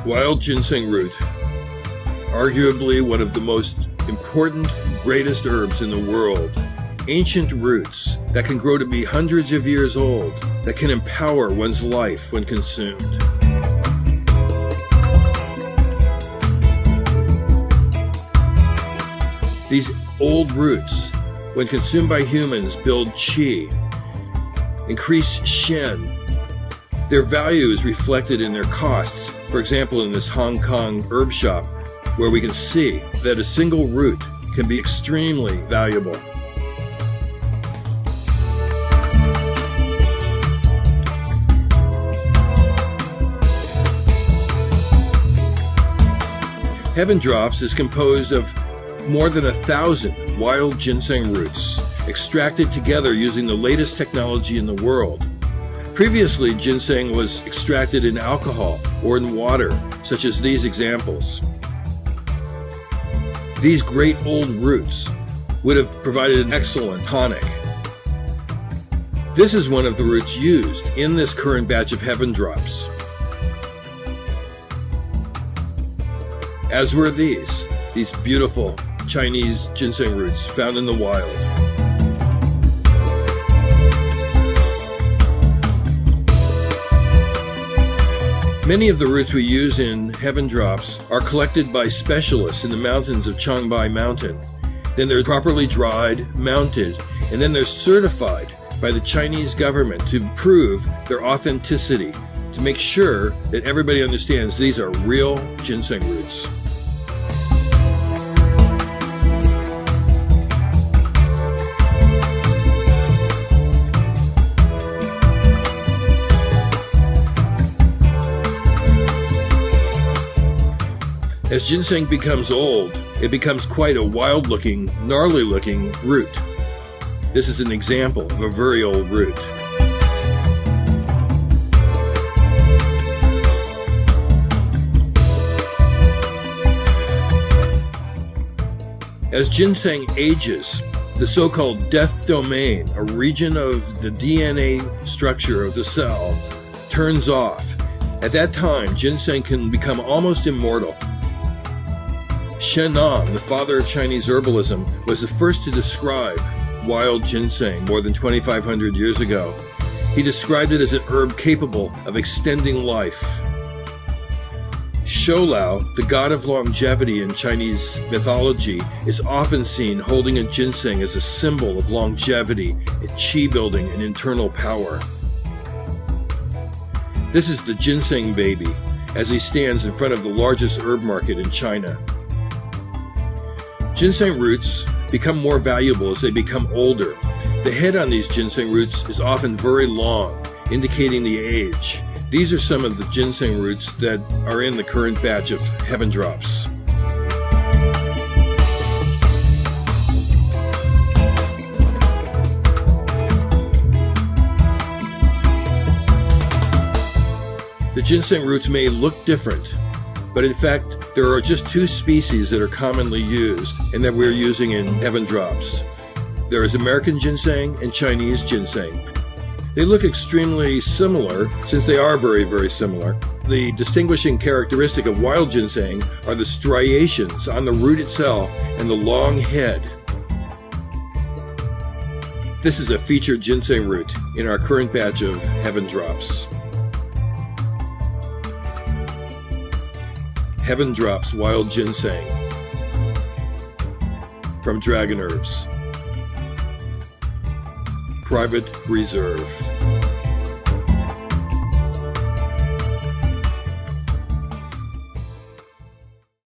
Wild ginseng root, arguably one of the most important, greatest herbs in the world. Ancient roots that can grow to be hundreds of years old, that can empower one's life when consumed. These old roots, when consumed by humans, build qi, increase shen. Their value is reflected in their cost. For example, in this Hong Kong herb shop, where we can see that a single root can be extremely valuable. Heaven Drops is composed of more than 1,000 wild ginseng roots, extracted together using the latest technology in the world. Previously, ginseng was extracted in alcohol or in water, such as these examples. These great old roots would have provided an excellent tonic. This is one of the roots used in this current batch of Heaven Drops, as were these beautiful Chinese ginseng roots found in the wild. Many of the roots we use in Heaven Drops are collected by specialists in the mountains of Changbai Mountain. Then they're properly dried, mounted, and then they're certified by the Chinese government to prove their authenticity, to make sure that everybody understands these are real ginseng roots. As ginseng becomes old, it becomes quite a wild-looking, gnarly-looking root. This is an example of a very old root. As ginseng ages, the so-called death domain, a region of the DNA structure of the cell, turns off. At that time, ginseng can become almost immortal. Shen Nong, the father of Chinese herbalism, was the first to describe wild ginseng more than 2,500 years ago. He described it as an herb capable of extending life. Shoulao, the god of longevity in Chinese mythology, is often seen holding a ginseng as a symbol of longevity, qi building, and internal power. This is the ginseng baby, as he stands in front of the largest herb market in China. Ginseng roots become more valuable as they become older. The head on these ginseng roots is often very long, indicating the age. These are some of the ginseng roots that are in the current batch of Heaven Drops. The ginseng roots may look different, but in fact, there are just two species that are commonly used and that we're using in Heaven Drops. There is American ginseng and Chinese ginseng. They look extremely similar since they are very, very similar. The distinguishing characteristic of wild ginseng are the striations on the root itself and the long head. This is a featured ginseng root in our current batch of Heaven Drops. Heaven Drops Wild Ginseng from Dragon Herbs. Private Reserve.